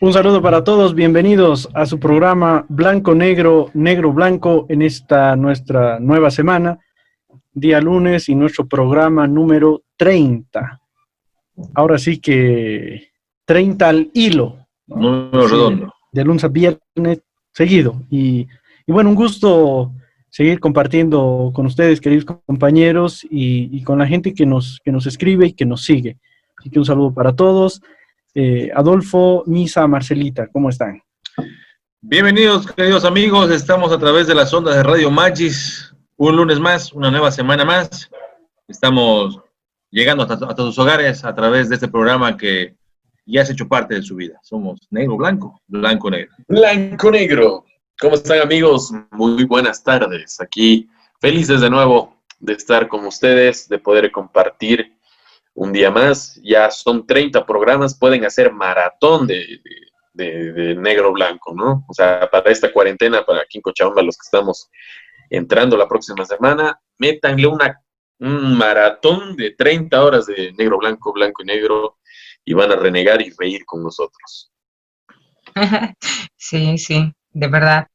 Un saludo para todos, bienvenidos a su programa Blanco Negro, Negro Blanco en esta nuestra nueva semana, día lunes y nuestro programa número 30. Ahora sí que 30 al hilo, ¿no? Número redondo. De lunes a viernes seguido. Y bueno, un gusto seguir compartiendo con ustedes, queridos compañeros, y con la gente que nos escribe y que nos sigue. Así que un saludo para todos. Adolfo, Misa, Marcelita, ¿cómo están? Bienvenidos, queridos amigos. Estamos a través de las ondas de Radio Magis. Un lunes más, una nueva semana más. Estamos llegando hasta sus hogares a través de este programa que ya has hecho parte de su vida. Somos Negro Blanco, Blanco Negro. Blanco Negro. ¿Cómo están, amigos? Muy buenas tardes. Aquí felices de nuevo de estar con ustedes, de poder compartir un día más. Ya son 30 programas, pueden hacer maratón de Negro Blanco, ¿no? O sea, para esta cuarentena, para aquí en Cochabamba, los que estamos entrando la próxima semana, métanle un maratón de 30 horas de Negro Blanco, Blanco y Negro, y van a renegar y reír con nosotros. Sí, de verdad.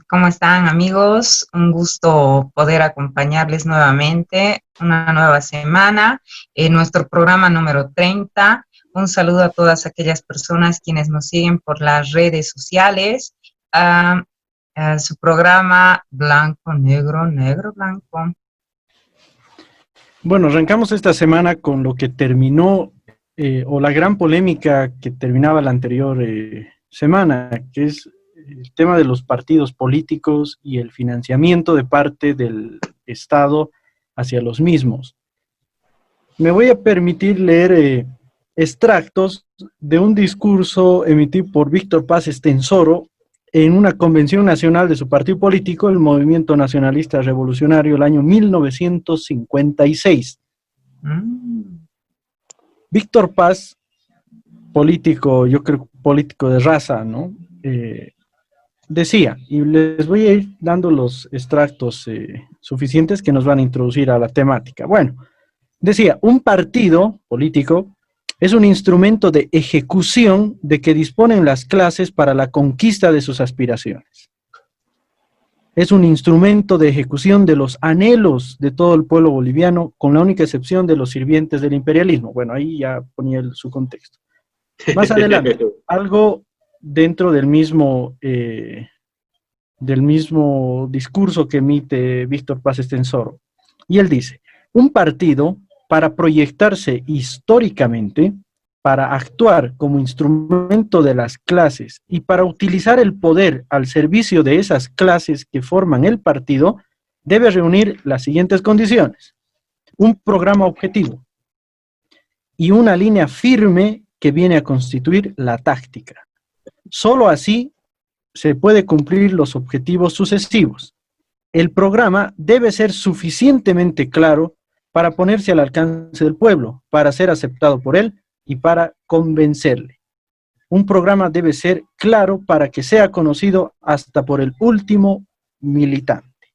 ¿Cómo están, amigos? Un gusto poder acompañarles nuevamente, una nueva semana, en nuestro programa número 30. Un saludo a todas aquellas personas quienes nos siguen por las redes sociales. Su programa Blanco, Negro, Negro, Blanco. Bueno, arrancamos esta semana con lo que terminó, o la gran polémica que terminaba la anterior semana, que es el tema de los partidos políticos y el financiamiento de parte del Estado hacia los mismos. Me voy a permitir leer extractos de un discurso emitido por Víctor Paz Estenssoro en una convención nacional de su partido político, el Movimiento Nacionalista Revolucionario, el año 1956. Víctor Paz, político, yo creo político de raza, ¿no? Decía, y les voy a ir dando los extractos suficientes que nos van a introducir a la temática. Bueno, decía, un partido político es un instrumento de ejecución de que disponen las clases para la conquista de sus aspiraciones. Es un instrumento de ejecución de los anhelos de todo el pueblo boliviano, con la única excepción de los sirvientes del imperialismo. Bueno, ahí ya ponía su contexto. Más adelante, algo dentro del mismo discurso que emite Víctor Paz Estenssoro. Y él dice, un partido, para proyectarse históricamente, para actuar como instrumento de las clases y para utilizar el poder al servicio de esas clases que forman el partido, debe reunir las siguientes condiciones. Un programa objetivo y una línea firme que viene a constituir la táctica. Solo así se puede cumplir los objetivos sucesivos. El programa debe ser suficientemente claro para ponerse al alcance del pueblo, para ser aceptado por él y para convencerle. Un programa debe ser claro para que sea conocido hasta por el último militante.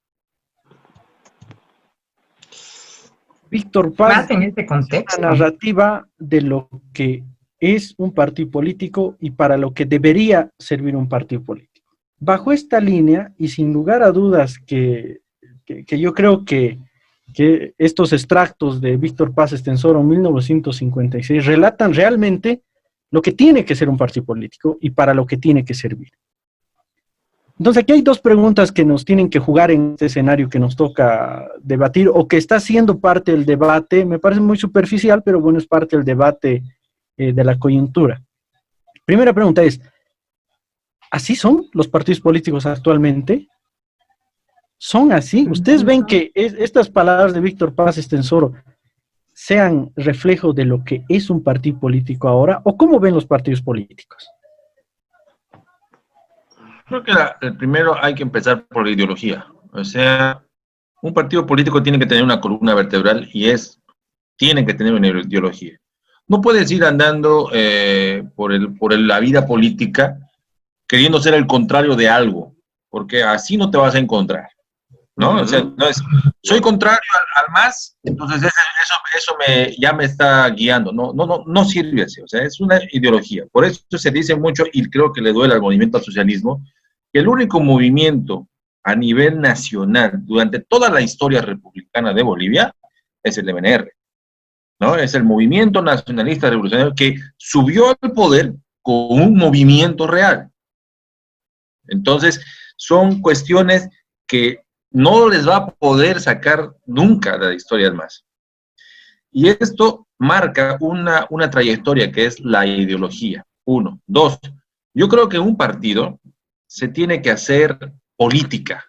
Víctor Paz, más en este contexto, la narrativa de lo que es un partido político y para lo que debería servir un partido político. Bajo esta línea, y sin lugar a dudas que yo creo que estos extractos de Víctor Paz Estenssoro en 1956 relatan realmente lo que tiene que ser un partido político y para lo que tiene que servir. Entonces aquí hay dos preguntas que nos tienen que jugar en este escenario que nos toca debatir o que está siendo parte del debate. Me parece muy superficial, pero bueno, es parte del debate de la coyuntura. Primera pregunta es, ¿así son los partidos políticos actualmente? ¿Son así? ¿Ustedes ven que estas palabras de Víctor Paz Estenssoro sean reflejo de lo que es un partido político ahora? ¿O cómo ven los partidos políticos? Creo que primero hay que empezar por la ideología. O sea, un partido político tiene que tener una columna vertebral y tiene que tener una ideología. No puedes ir andando por la vida política queriendo ser el contrario de algo, porque así no te vas a encontrar. ¿no? O sea, no es, soy contrario al MAS, entonces eso ya me está guiando. No sirve así, o sea, es una ideología. Por eso se dice mucho, y creo que le duele al movimiento al socialismo, que el único movimiento a nivel nacional durante toda la historia republicana de Bolivia es el MNR, ¿no? Es el movimiento nacionalista revolucionario que subió al poder con un movimiento real. Entonces, son cuestiones que no les va a poder sacar nunca de la historia del MAS. Y esto marca una trayectoria que es la ideología, 1. 2, yo creo que un partido se tiene que hacer política.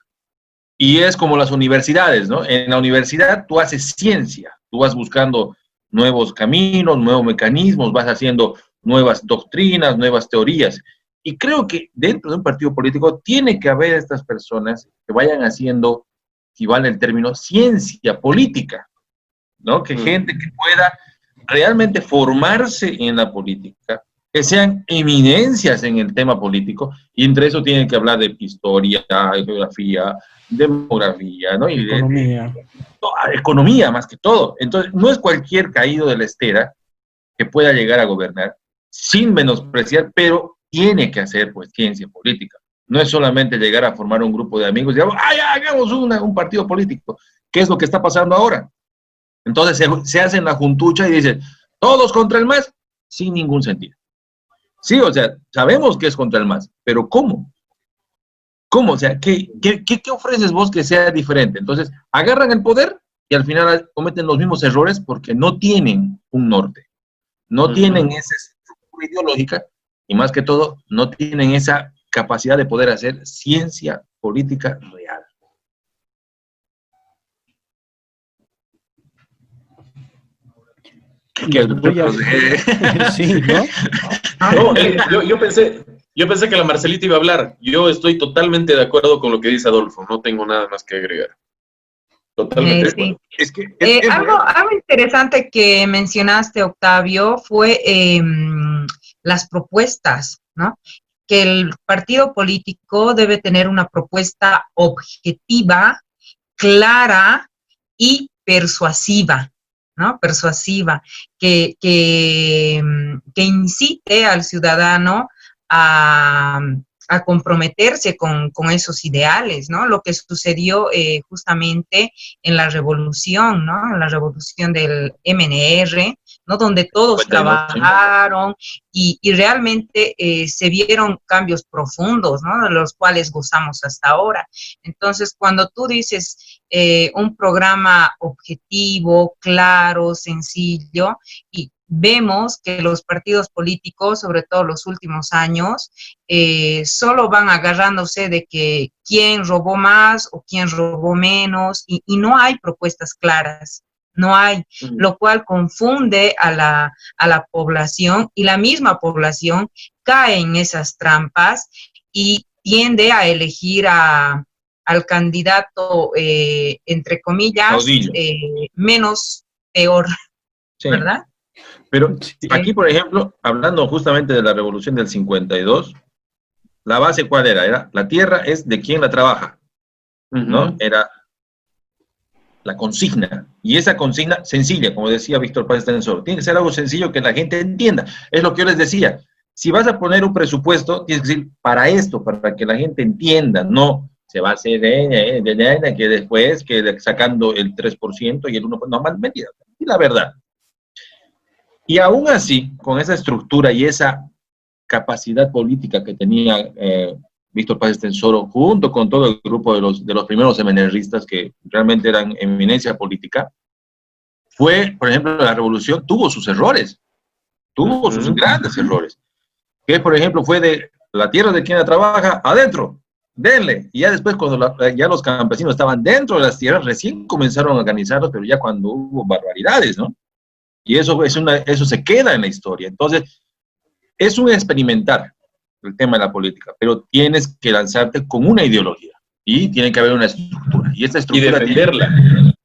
Y es como las universidades, ¿no? En la universidad tú haces ciencia, tú vas buscando nuevos caminos, nuevos mecanismos, vas haciendo nuevas doctrinas, nuevas teorías. Y creo que dentro de un partido político tiene que haber estas personas que vayan haciendo, si vale el término, ciencia política, ¿no? Que gente que pueda realmente formarse en la política, que sean eminencias en el tema político, y entre eso tienen que hablar de historia, geografía, demografía, ¿no? Y economía. Economía más que todo. Entonces, no es cualquier caído de la estera que pueda llegar a gobernar, sin menospreciar, pero tiene que hacer pues ciencia política. No es solamente llegar a formar un grupo de amigos y digamos, hagamos un partido político. ¿Qué es lo que está pasando ahora? Entonces se hacen la juntucha y dicen, todos contra el MAS, sin ningún sentido. Sí, o sea, sabemos que es contra el MAS, pero ¿cómo? ¿Cómo? O sea, ¿qué ofreces vos que sea diferente? Entonces, agarran el poder y al final cometen los mismos errores porque no tienen un norte, no tienen esa estructura ideológica y más que todo, no tienen esa capacidad de poder hacer ciencia política real. Sí, ¿no? No, yo pensé que la Marcelita iba a hablar. Yo estoy totalmente de acuerdo con lo que dice Adolfo. No tengo nada más que agregar. Totalmente de acuerdo. Sí. Algo interesante que mencionaste, Octavio, fue las propuestas, ¿no? Que el partido político debe tener una propuesta objetiva, clara y persuasiva, ¿no? Persuasiva, que incite al ciudadano a comprometerse con esos ideales, ¿no? Lo que sucedió justamente en la revolución, ¿no? En la revolución del MNR, ¿no? Donde todos trabajaron y realmente se vieron cambios profundos, ¿no? De los cuales gozamos hasta ahora. Entonces, cuando tú dices un programa objetivo, claro, sencillo, y vemos que los partidos políticos, sobre todo los últimos años, solo van agarrándose de que quién robó más o quién robó menos, y no hay propuestas claras, no hay, lo cual confunde a la población, y la misma población cae en esas trampas y tiende a elegir al candidato, entre comillas, menos peor, sí. ¿Verdad? Pero aquí, por ejemplo, hablando justamente de la revolución del 52, la base ¿cuál era? Era la tierra es de quien la trabaja, ¿no? Era la consigna. Y esa consigna sencilla, como decía Víctor Paz Tensoro, tiene que ser algo sencillo que la gente entienda. Es lo que yo les decía. Si vas a poner un presupuesto, tienes que decir para esto, para que la gente entienda, no se va a hacer que después que sacando el 3% y el 1%, no, más mentira. Y la verdad. Y aún así, con esa estructura y esa capacidad política que tenía Víctor Paz Tensoro, junto con todo el grupo de los primeros MNRistas que realmente eran eminencia política, fue, por ejemplo, la revolución tuvo sus errores, tuvo sus grandes errores, que por ejemplo fue de la tierra de quien la trabaja, adentro, denle, y ya después cuando ya los campesinos estaban dentro de las tierras, recién comenzaron a organizarlos, pero ya cuando hubo barbaridades, ¿no? Y eso se queda en la historia. Entonces, es un experimentar el tema de la política, pero tienes que lanzarte con una ideología y tiene que haber una estructura. Y esta estructura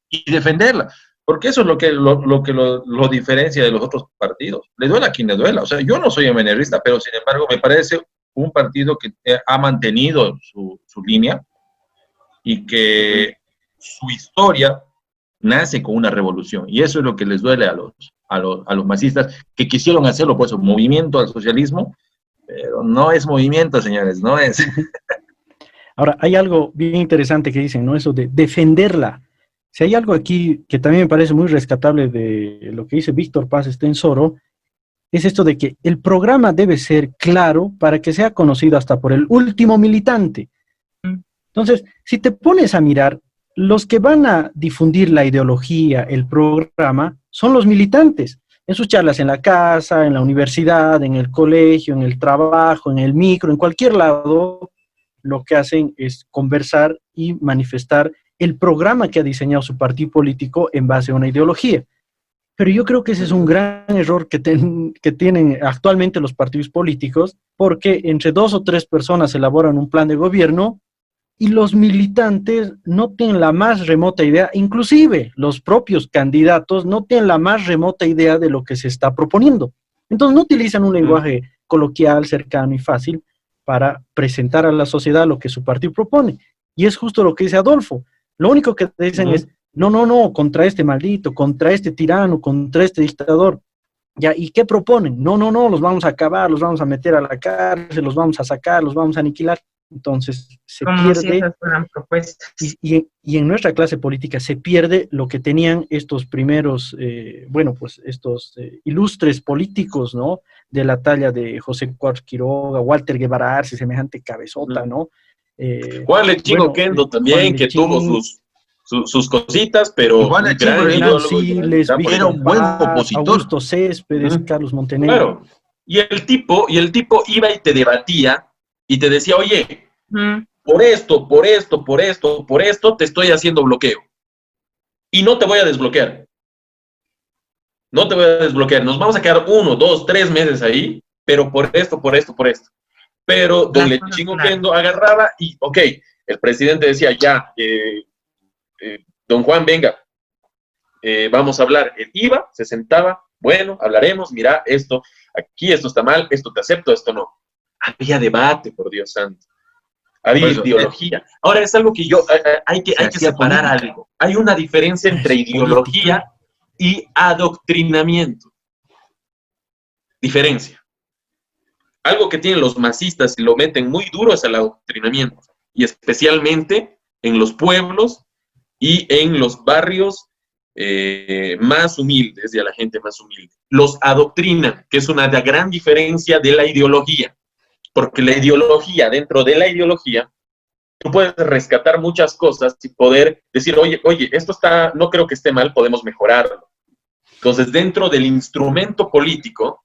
y defenderla. Porque eso es lo que lo diferencia de los otros partidos. Le duela a quien le duela. O sea, yo no soy MNRista, pero sin embargo me parece un partido que ha mantenido su línea y que su historia nace con una revolución. Y eso es lo que les duele a los masistas que quisieron hacerlo, pues, un movimiento al socialismo, pero no es movimiento, señores, no es. Ahora, hay algo bien interesante que dicen, ¿no? Eso de defenderla. Si hay algo aquí que también me parece muy rescatable de lo que dice Víctor Paz Estensoro, es esto de que el programa debe ser claro para que sea conocido hasta por el último militante. Entonces, si te pones a mirar, los que van a difundir la ideología, el programa, son los militantes. En sus charlas en la casa, en la universidad, en el colegio, en el trabajo, en el micro, en cualquier lado, lo que hacen es conversar y manifestar el programa que ha diseñado su partido político en base a una ideología. Pero yo creo que ese es un gran error que tienen actualmente los partidos políticos, porque entre 2 o 3 personas elaboran un plan de gobierno y los militantes no tienen la más remota idea, inclusive los propios candidatos no tienen la más remota idea de lo que se está proponiendo. Entonces no utilizan un lenguaje coloquial, cercano y fácil para presentar a la sociedad lo que su partido propone. Y es justo lo que dice Adolfo. Lo único que dicen es, no, contra este maldito, contra este tirano, contra este dictador. Ya, ¿y qué proponen? No, los vamos a acabar, los vamos a meter a la cárcel, los vamos a sacar, los vamos a aniquilar. Entonces se como pierde, si esas fueran propuestas. y en nuestra clase política se pierde lo que tenían estos primeros, estos ilustres políticos, ¿no? De la talla de José Cuadros Quiroga, Walter Guevara Arce, semejante cabezota, ¿no? Juan Lechín Oquendo también, que tuvo sus cositas, pero Juan un Lechín, gran Hernán ideólogo. Siles, era un buen opositor. Augusto Céspedes, Carlos Montenegro. Claro. Y el tipo iba y te debatía y te decía, oye, por esto, te estoy haciendo bloqueo. Y no te voy a desbloquear. No te voy a desbloquear. Nos vamos a quedar 1, 2, 3 meses ahí, pero por esto. Pero don Lechín Oquendo agarraba y, ok, el presidente decía, ya, don Juan, venga, vamos a hablar. Él iba, se sentaba, bueno, hablaremos, mira, esto está mal, esto te acepto, esto no. Había debate, por Dios santo. Había ideología. Ahora es algo que hay que separar algo. Hay una diferencia entre ideología y adoctrinamiento. Diferencia. Algo que tienen los masistas y lo meten muy duro es el adoctrinamiento. Y especialmente en los pueblos y en los barrios más humildes y a la gente más humilde. Los adoctrinan, que es una gran diferencia de la ideología. Porque la ideología, dentro de la ideología, tú puedes rescatar muchas cosas y poder decir, oye, esto no creo que esté mal, podemos mejorarlo. Entonces, dentro del instrumento político,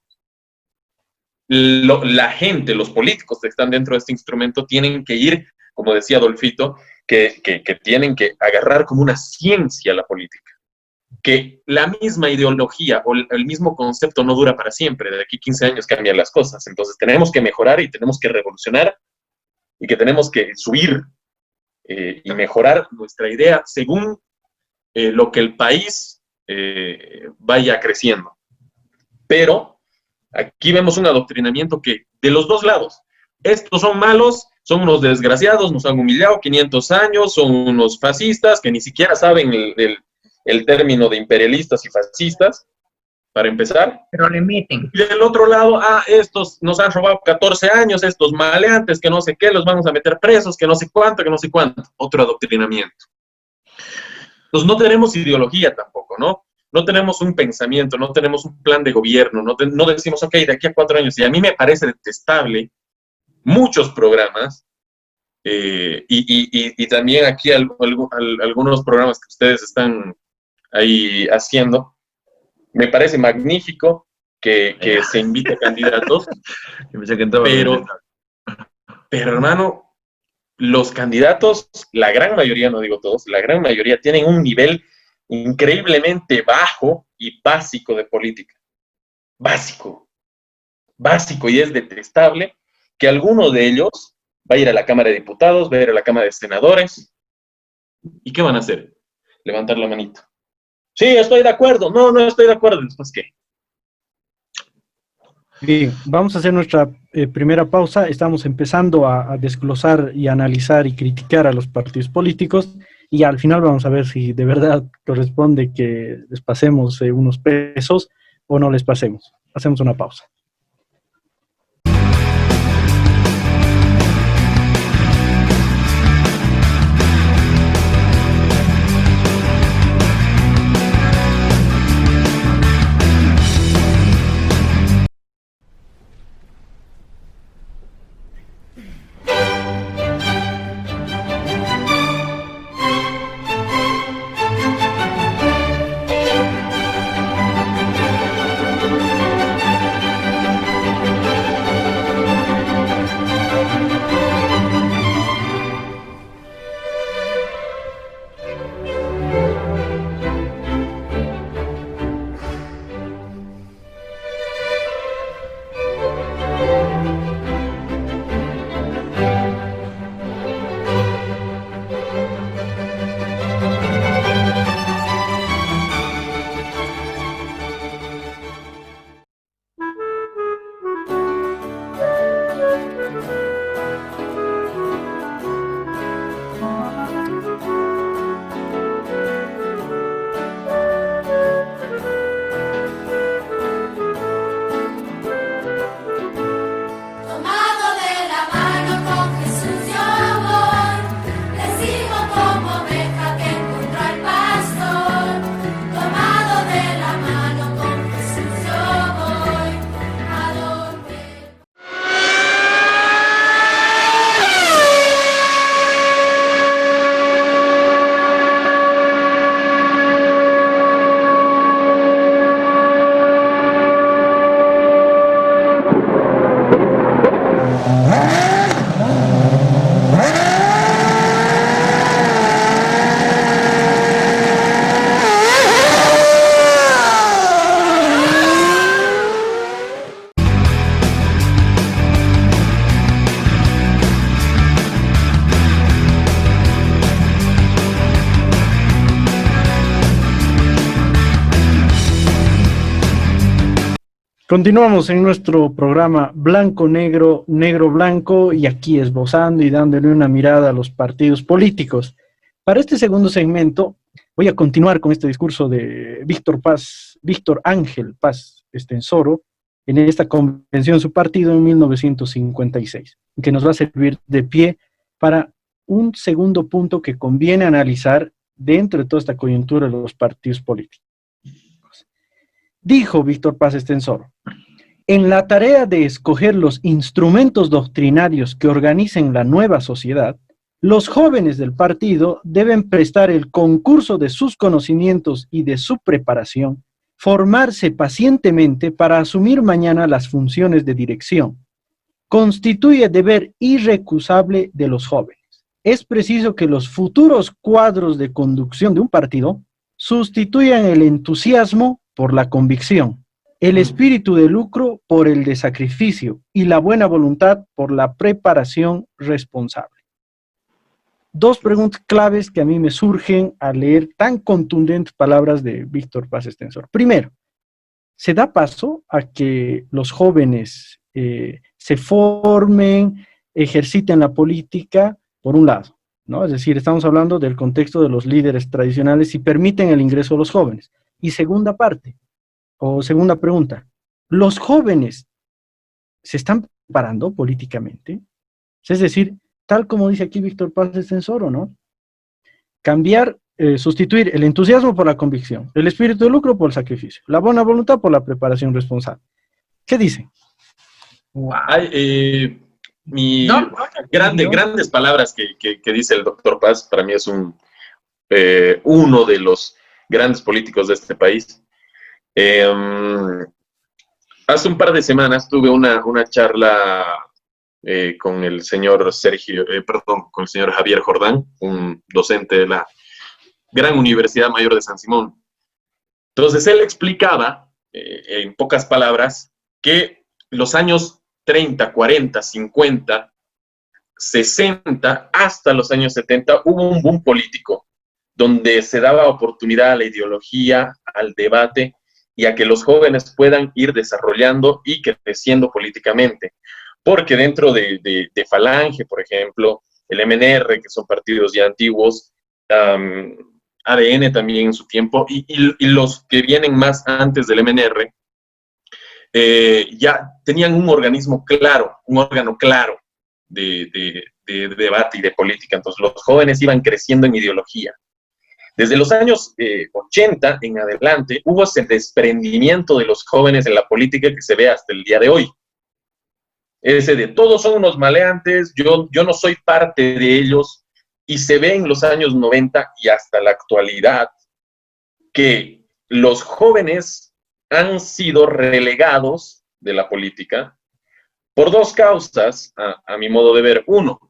la gente, los políticos que están dentro de este instrumento tienen que ir, como decía Adolfito, que tienen que agarrar como una ciencia la política. Que la misma ideología o el mismo concepto no dura para siempre. De aquí 15 años cambian las cosas. Entonces tenemos que mejorar y tenemos que revolucionar y que tenemos que subir y mejorar nuestra idea según lo que el país vaya creciendo. Pero aquí vemos un adoctrinamiento que de los dos lados, estos son malos, son unos desgraciados, nos han humillado 500 años, son unos fascistas que ni siquiera saben el término de imperialistas y fascistas, para empezar. Pero le meten. Y del otro lado, estos nos han robado 14 años, estos maleantes, que no sé qué, los vamos a meter presos, que no sé cuánto. Otro adoctrinamiento. Entonces no tenemos ideología tampoco, ¿no? No tenemos un pensamiento, no tenemos un plan de gobierno, no decimos, ok, de aquí a 4 años. Y a mí me parece detestable muchos programas, y también aquí algunos programas que ustedes están ahí haciendo. Me parece magnífico que se invite candidatos, pero hermano, los candidatos, la gran mayoría, no digo todos, la gran mayoría tienen un nivel increíblemente bajo y básico de política. Básico, y es detestable que alguno de ellos va a ir a la Cámara de Diputados, va a ir a la Cámara de Senadores. ¿Y qué van a hacer? Levantar la manito. Sí, estoy de acuerdo. No estoy de acuerdo. ¿Después qué? Bien, vamos a hacer nuestra primera pausa. Estamos empezando a desglosar y analizar y criticar a los partidos políticos. y al final vamos a ver si de verdad corresponde que les pasemos unos pesos o no les pasemos. Hacemos una pausa. Continuamos en nuestro programa Blanco Negro, Negro Blanco, y aquí esbozando y dándole una mirada a los partidos políticos. Para este segundo segmento voy a continuar con este discurso de Víctor Ángel Paz Estenssoro, en esta convención de su partido en 1956, que nos va a servir de pie para un segundo punto que conviene analizar dentro de toda esta coyuntura de los partidos políticos. Dijo Víctor Paz Estenssoro: en la tarea de escoger los instrumentos doctrinarios que organicen la nueva sociedad, los jóvenes del partido deben prestar el concurso de sus conocimientos y de su preparación, formarse pacientemente para asumir mañana las funciones de dirección. Constituye deber irrecusable de los jóvenes. Es preciso que los futuros cuadros de conducción de un partido sustituyan el entusiasmo por la convicción, el espíritu de lucro por el de sacrificio y la buena voluntad por la preparación responsable. Dos preguntas claves que a mí me surgen al leer tan contundentes palabras de Víctor Paz Estenssoro. Primero, ¿se da paso a que los jóvenes se formen, ejerciten la política, por un lado, ¿no? Es decir, estamos hablando del contexto de los líderes tradicionales y permiten el ingreso de los jóvenes? Y segunda parte, o segunda pregunta, ¿los jóvenes se están preparando políticamente? Es decir, tal como dice aquí Víctor Paz Estenssoro, ¿no? Cambiar, sustituir el entusiasmo por la convicción, el espíritu de lucro por el sacrificio, la buena voluntad por la preparación responsable. ¿Qué dicen? Wow. Grandes palabras que dice el doctor Paz. Para mí es uno de los grandes políticos de este país. Hace un par de semanas tuve una charla con el señor con el señor Javier Jordán, un docente de la Gran Universidad Mayor de San Simón. Entonces él explicaba, en pocas palabras, que los años 30, 40, 50, 60, hasta los años 70, hubo un boom político donde se daba oportunidad a la ideología, al debate y a que los jóvenes puedan ir desarrollando y creciendo políticamente. Porque dentro de Falange, por ejemplo, el MNR, que son partidos ya antiguos, ADN también en su tiempo, y los que vienen más antes del MNR, ya tenían un organismo claro, un órgano claro de debate y de política. Entonces los jóvenes iban creciendo en ideología. Desde los años 80 en adelante hubo ese desprendimiento de los jóvenes en la política que se ve hasta el día de hoy. Ese de todos son unos maleantes, yo no soy parte de ellos, y se ve en los años 90 y hasta la actualidad que los jóvenes han sido relegados de la política por dos causas, a mi modo de ver. Uno,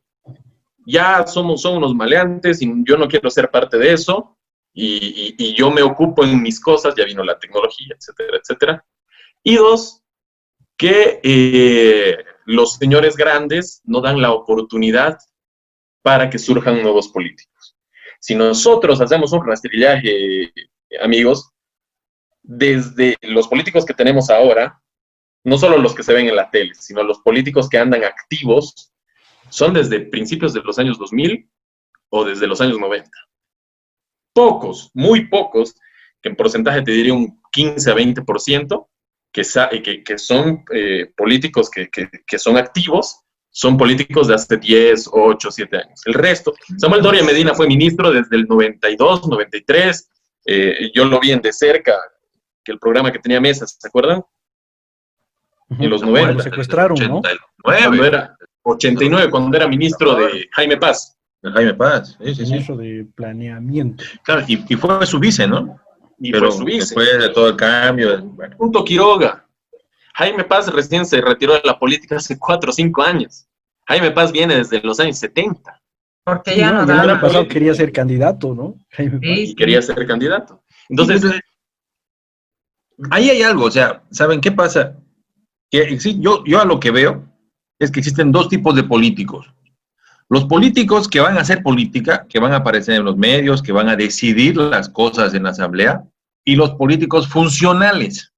ya son unos maleantes y yo no quiero ser parte de eso, y yo me ocupo en mis cosas, ya vino la tecnología, etcétera, etcétera. Y dos, que los señores grandes no dan la oportunidad para que surjan nuevos políticos. Si nosotros hacemos un rastrillaje, amigos, desde los políticos que tenemos ahora, no solo los que se ven en la tele, sino los políticos que andan activos, son desde principios de los años 2000 o desde los años 90. Pocos, muy pocos, que en porcentaje te diría un 15 a 20%, que son políticos que son activos, son políticos de hace 10, 8, 7 años. El resto, Samuel Doria Medina fue ministro desde el 92, 93, yo lo vi en de cerca, que el programa que tenía Mesas, ¿se acuerdan? En los 90. Lo secuestraron, 89, ¿no? Cuando era 89, cuando era ministro de Jaime Paz. De Jaime Paz, sí. Ministro de Planeamiento. Claro, y fue su vice, ¿no? Pero fue su vice. Después de todo el cambio. Bueno. Punto Quiroga. Jaime Paz recién se retiró de la política hace 4 o 5 años. Jaime Paz viene desde los años 70. Porque ya no el año pasado quería ser candidato, ¿no? Jaime Paz. Y quería ser candidato. Entonces, ahí hay algo, o sea, ¿saben qué pasa? Que sí, yo a lo que veo es que existen dos tipos de políticos. Los políticos que van a hacer política, que van a aparecer en los medios, que van a decidir las cosas en la asamblea, y los políticos funcionales,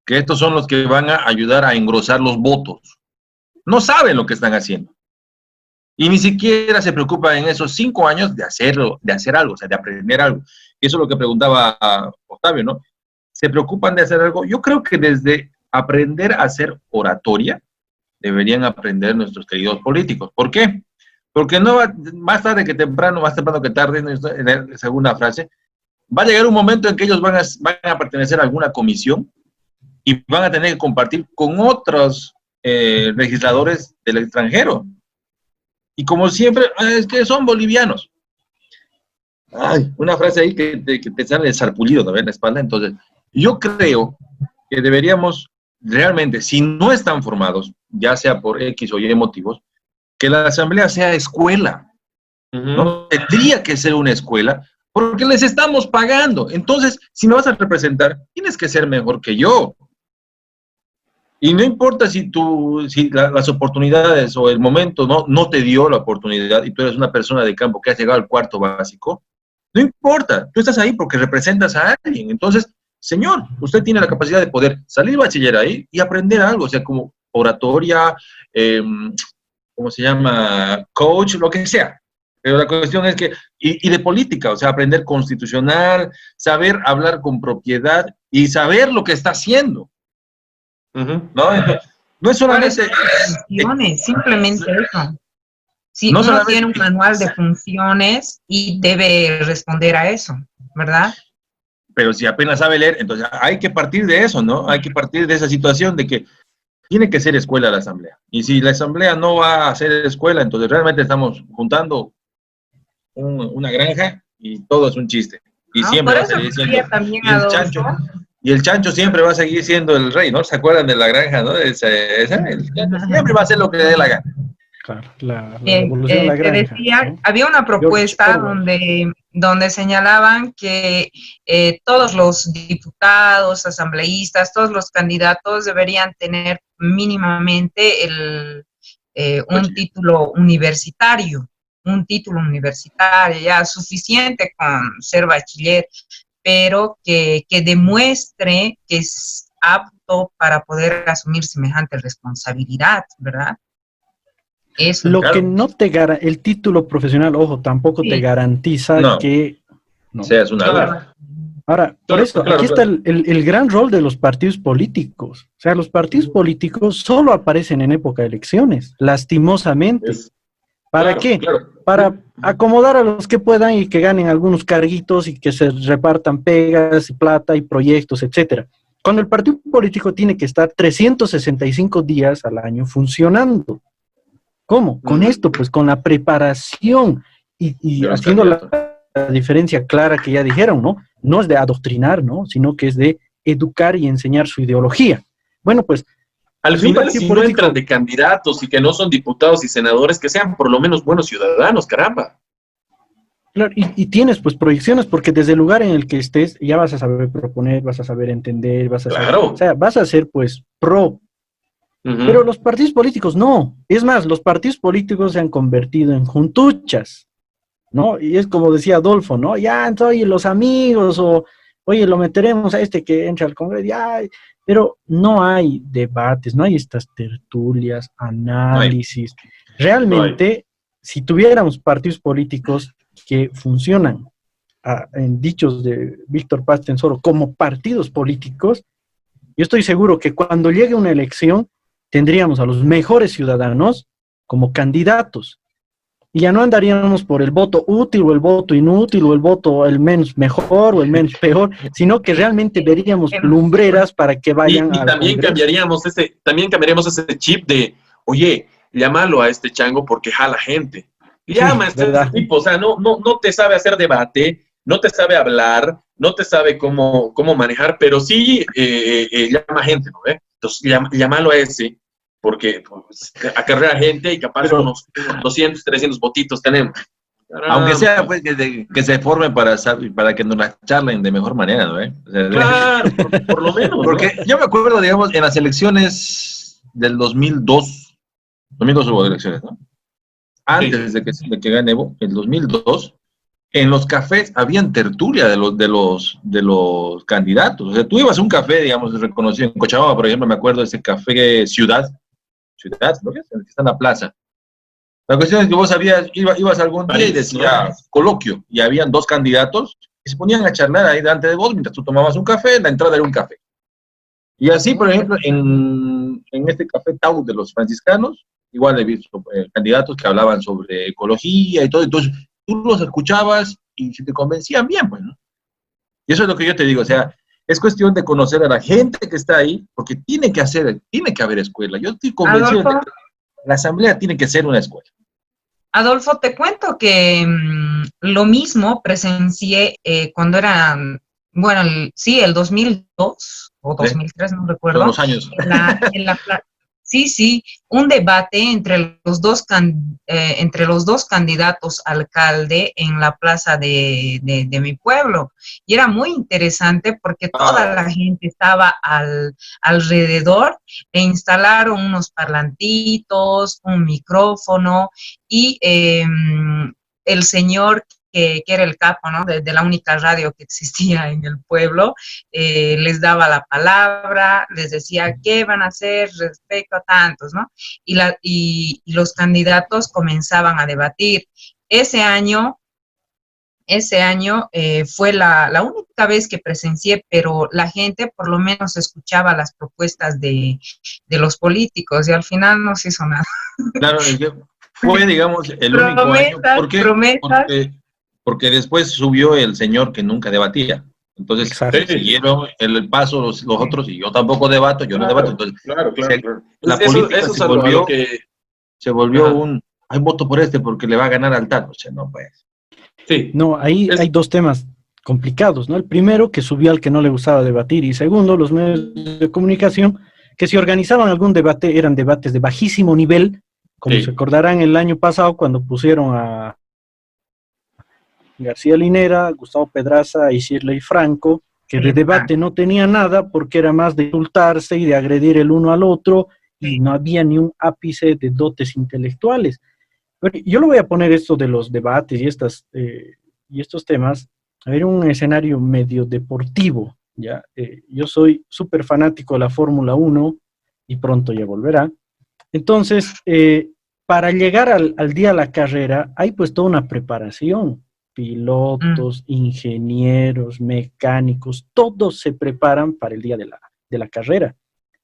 que estos son los que van a ayudar a engrosar los votos. No saben lo que están haciendo. Y ni siquiera se preocupan en esos 5 años de hacer algo, o sea, de aprender algo. Y eso es lo que preguntaba a Octavio, ¿no? ¿Se preocupan de hacer algo? Yo creo que desde aprender a hacer oratoria, deberían aprender nuestros queridos políticos. ¿Por qué? Porque no va, más tarde que temprano, más temprano que tarde, en la segunda frase, va a llegar un momento en que ellos van a pertenecer a alguna comisión y van a tener que compartir con otros legisladores del extranjero. Y como siempre, es que son bolivianos. Ay, una frase ahí que te sale sarpullido, ¿no? En la espalda. Entonces, yo creo que deberíamos realmente, si no están formados, ya sea por X o Y motivos, que la asamblea sea escuela. No tendría que ser una escuela, porque les estamos pagando. Entonces, si me vas a representar, tienes que ser mejor que yo. Y no importa si las oportunidades o el momento no te dio la oportunidad y tú eres una persona de campo que has llegado al cuarto básico, no importa, tú estás ahí porque representas a alguien. Entonces, señor, usted tiene la capacidad de poder salir bachiller ahí y aprender algo, o sea, como oratoria, ¿cómo se llama? Coach, lo que sea. Pero la cuestión es que, y de política, o sea, aprender constitucional, saber hablar con propiedad y saber lo que está haciendo. No es solamente... Funciones, simplemente eso. Si no uno tiene un manual de funciones y debe responder a eso, ¿verdad? Pero si apenas sabe leer, entonces hay que partir de eso, ¿no? Hay que partir de esa situación de que tiene que ser escuela la asamblea. Y si la asamblea no va a ser escuela, entonces realmente estamos juntando una granja y todo es un chiste. Y siempre va a seguir siendo... Y el chancho siempre va a seguir siendo el rey, ¿no? ¿Se acuerdan de la granja, no? El chancho siempre va a ser lo que dé la gana. Claro, la evolución de la granja. Te decía, ¿no? Había una propuesta donde señalaban que todos los diputados, asambleístas, todos los candidatos deberían tener mínimamente un título universitario, ya suficiente con ser bachiller, pero que demuestre que es apto para poder asumir semejante responsabilidad, ¿verdad? Eso. Lo Claro. que no te garantiza, el título profesional, ojo, tampoco Sí. te garantiza No. que... No. Seas una Claro. adulta. Ahora, por Claro, eso, claro, aquí está claro. el gran rol de los partidos políticos. O sea, los partidos políticos solo aparecen en época de elecciones, lastimosamente. Es- ¿Para claro, qué? claro. Para acomodar a los que puedan y que ganen algunos carguitos y que se repartan pegas y plata y proyectos, etcétera. Cuando el partido político tiene que estar 365 días al año funcionando. ¿Cómo? Con esto, pues con la preparación y De los haciendo candidatos. la diferencia clara que ya dijeron, ¿no? No es de adoctrinar, ¿no? Sino que es de educar y enseñar su ideología. Bueno, pues, Al si un final, partido si no político... entran de candidatos y que no son diputados y senadores, que sean por lo menos buenos ciudadanos, caramba. Claro, y tienes pues proyecciones porque desde el lugar en el que estés ya vas a saber proponer, vas a saber entender, vas a saber, Claro. o sea, vas a ser pues pro. Ujú. Pero los partidos políticos no. Es más, los partidos políticos se han convertido en juntuchas, ¿no? Y es como decía Adolfo, ¿no? Ya, entonces, oye, los amigos, o oye, lo meteremos a este que entra al Congreso, ya, pero no hay debates, no hay estas tertulias, análisis. No hay. Realmente, si tuviéramos partidos políticos que funcionan, en dichos de Víctor Paz Tensoro, como partidos políticos, yo estoy seguro que cuando llegue una elección, tendríamos a los mejores ciudadanos como candidatos. Y ya no andaríamos por el voto útil o el voto inútil o el voto el menos mejor o el menos peor, sino que realmente veríamos lumbreras para que vayan Y al también Congreso. cambiaríamos ese chip de, oye, llámalo a este chango porque jala gente. Llama a Sí, este verdad. tipo, o sea, no te sabe hacer debate, no te sabe hablar, no te sabe cómo manejar, pero sí llama gente, ¿no? Entonces, llámalo a ese, porque pues, acarrea gente y capaz Pero, unos 200, 300 votitos tenemos. aunque sea, Caramba. pues, que se formen para que nos la charlen de mejor manera, ¿no? O sea, Claro, por lo menos, ¿no? porque yo me acuerdo, digamos, en las elecciones del 2002 hubo elecciones, ¿no? Antes de que gane Evo, el 2002, en los cafés habían tertulia de los candidatos. O sea, tú ibas a un café, digamos, reconocido en Cochabamba, por ejemplo, me acuerdo de ese café Ciudad, ¿no? El que está en la plaza. La cuestión es que vos ibas algún día y decía coloquio, y habían dos candidatos y se ponían a charlar ahí delante de vos mientras tú tomabas un café, la entrada era un café. Y así, por ejemplo, en este café Tau de los franciscanos, igual he visto candidatos que hablaban sobre ecología y todo, entonces tú los escuchabas y si te convencían bien, pues, ¿no? Y eso es lo que yo te digo, o sea, es cuestión de conocer a la gente que está ahí, porque tiene que haber escuela. Yo estoy convencido de que la asamblea tiene que ser una escuela. Adolfo, te cuento que lo mismo presencié cuando era, bueno, el 2002 o 2003, no recuerdo. Son los años. Sí, un debate entre los dos candidatos alcalde en la plaza de mi pueblo. Y era muy interesante porque toda la gente estaba alrededor e instalaron unos parlantitos, un micrófono y el señor que era el capo, ¿no? De la única radio que existía en el pueblo, les daba la palabra, les decía qué van a hacer respecto a tantos, ¿no? Y los candidatos comenzaban a debatir. Ese año fue la única vez que presencié, pero la gente por lo menos escuchaba las propuestas de los políticos y al final no se hizo nada. Claro, fue, digamos, el único año. ¿Por qué? Promesas. Porque después subió el señor que nunca debatía. Entonces, siguieron el paso los otros y yo tampoco debato, yo no debato. Entonces, claro. La política eso se volvió, se volvió Ajá. hay voto por este porque le va a ganar al tal. O sea, no, pues. Sí. No, ahí hay dos temas complicados, ¿no? El primero, que subió al que no le gustaba debatir, y segundo, los medios de comunicación, que si organizaban algún debate, eran debates de bajísimo nivel, como se acordarán el año pasado cuando pusieron a García Linera, Gustavo Pedraza y Shirley Franco, que de debate no tenía nada porque era más de insultarse y de agredir el uno al otro, y no había ni un ápice de dotes intelectuales. Pero yo lo voy a poner esto de los debates y estos temas, a ver, un escenario medio deportivo, ¿ya? Yo soy súper fanático de la Fórmula 1 y pronto ya volverá. Entonces, para llegar al día de la carrera hay pues toda una preparación. Pilotos, ingenieros, mecánicos, todos se preparan para el día de la carrera.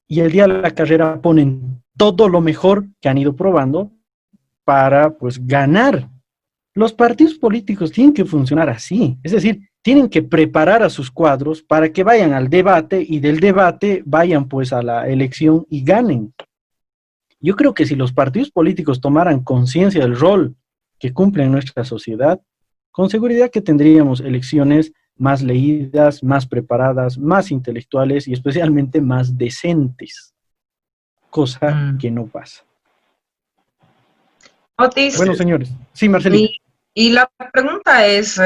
Y el día de la carrera ponen todo lo mejor que han ido probando para pues ganar. Los partidos políticos tienen que funcionar así, es decir, tienen que preparar a sus cuadros para que vayan al debate y del debate vayan pues a la elección y ganen. Yo creo que si los partidos políticos tomaran conciencia del rol que cumplen en nuestra sociedad, con seguridad que tendríamos elecciones más leídas, más preparadas, más intelectuales y especialmente más decentes, cosa que no pasa. Otis, Bueno, señores. Sí, Marcelita. Y la pregunta es,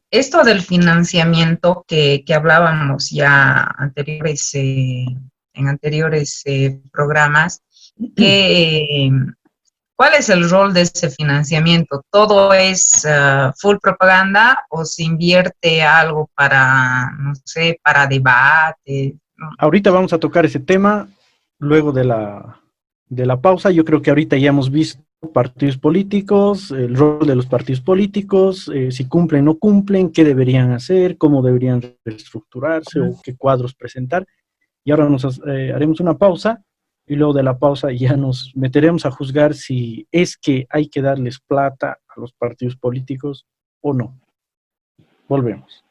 esto del financiamiento que hablábamos ya anteriores, en anteriores programas, ¿cuál es el rol de ese financiamiento? ¿Todo es full propaganda o se invierte algo para, no sé, para debate? ¿No? Ahorita vamos a tocar ese tema luego de la pausa. Yo creo que ahorita ya hemos visto partidos políticos, el rol de los partidos políticos, si cumplen o no cumplen, qué deberían hacer, cómo deberían reestructurarse o qué cuadros presentar. Y ahora haremos una pausa y luego de la pausa ya nos meteremos a juzgar si es que hay que darles plata a los partidos políticos o no. Volvemos.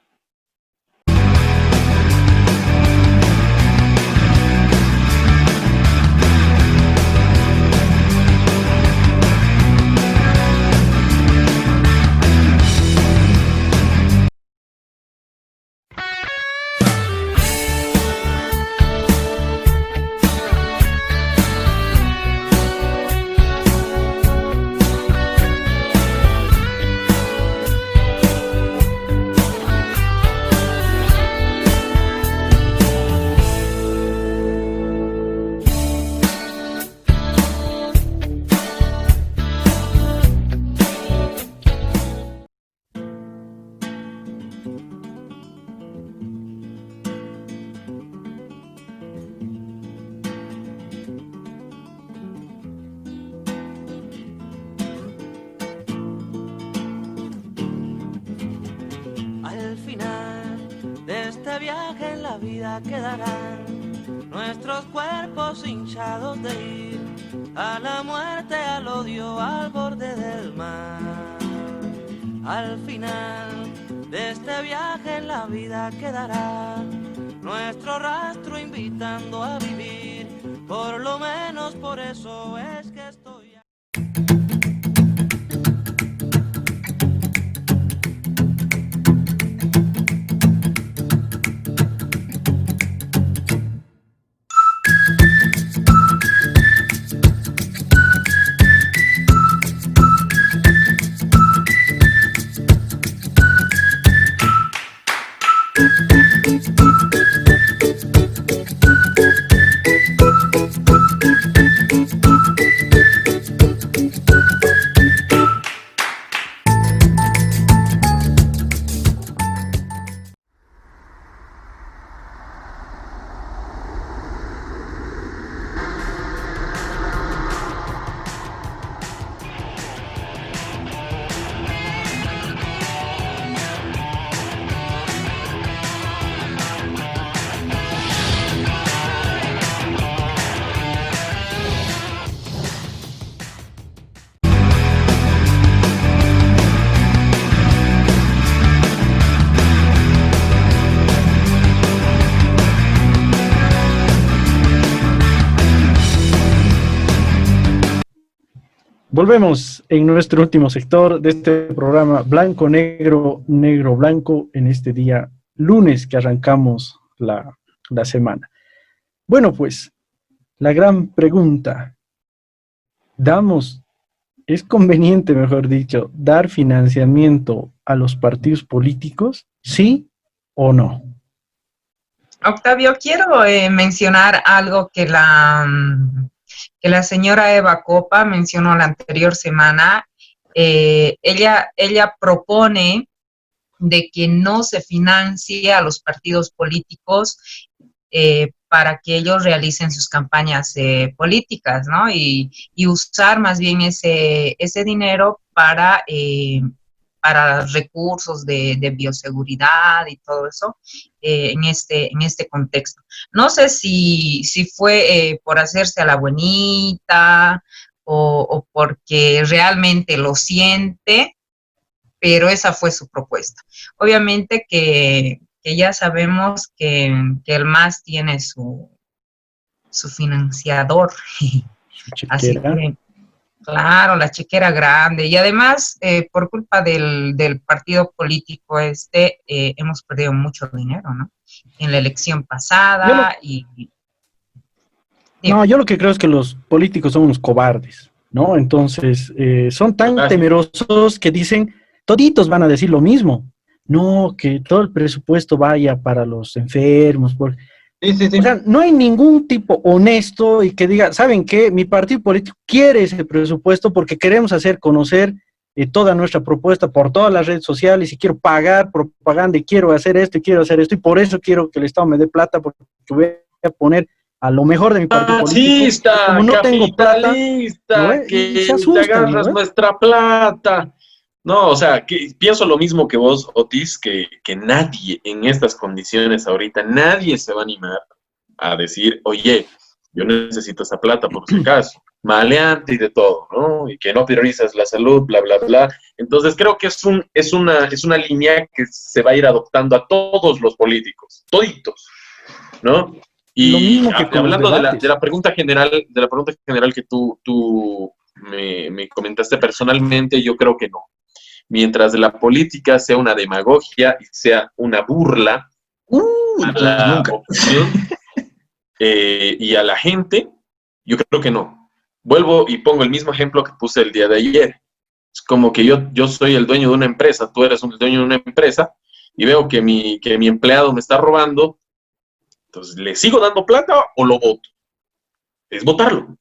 Quedarán nuestros cuerpos hinchados de ir a la muerte, al odio, al borde del mar. Al final de este viaje en la vida quedará nuestro rastro invitando a vivir. Por lo menos por eso es que estoy aquí. Volvemos en nuestro último sector de este programa Blanco, Negro, Negro, Blanco, en este día lunes que arrancamos la semana. Bueno, pues, la gran pregunta, ¿es conveniente, mejor dicho, dar financiamiento a los partidos políticos? ¿Sí o no? Octavio, quiero mencionar algo que la señora Eva Copa mencionó la anterior semana. Ella propone de que no se financie a los partidos políticos para que ellos realicen sus campañas políticas, ¿no? Y usar más bien ese dinero para recursos de bioseguridad y todo eso en este contexto. No sé si fue por hacerse a la buenita o porque realmente lo siente, pero esa fue su propuesta. Obviamente que ya sabemos que el MAS tiene su financiador, así que claro, la chequera grande, y además por culpa del partido político hemos perdido mucho dinero, ¿no? En la elección pasada yo lo que creo es que los políticos son unos cobardes, ¿no? Entonces, son tan temerosos que dicen, toditos van a decir lo mismo, no, que todo el presupuesto vaya para los enfermos, Sí. O sea, no hay ningún tipo honesto y que diga, ¿saben qué? Mi partido político quiere ese presupuesto porque queremos hacer conocer toda nuestra propuesta por todas las redes sociales y quiero pagar propaganda y quiero hacer esto y por eso quiero que el Estado me dé plata porque voy a poner a lo mejor de mi partido político. Como no tengo plata, ¿no? Que se asustan, te agarras nuestra plata. No, o sea, pienso lo mismo que vos, Otis, que nadie en estas condiciones ahorita, nadie se va a animar a decir, oye, yo necesito esa plata por si acaso, maleante y de todo, ¿no? Y que no priorizas la salud, bla, bla, bla. Entonces creo que es una línea que se va a ir adoptando a todos los políticos, toditos, ¿no? Y lo mismo que con hablando los de la pregunta general, que tú me comentaste personalmente, yo creo que no. Mientras la política sea una demagogia y sea una burla a la oposición y a la gente, yo creo que no. Vuelvo y pongo el mismo ejemplo que puse el día de ayer. Es como que yo soy el dueño de una empresa, tú eres el dueño de una empresa y veo que mi empleado me está robando, entonces, ¿le sigo dando plata o lo voto? Es votarlo.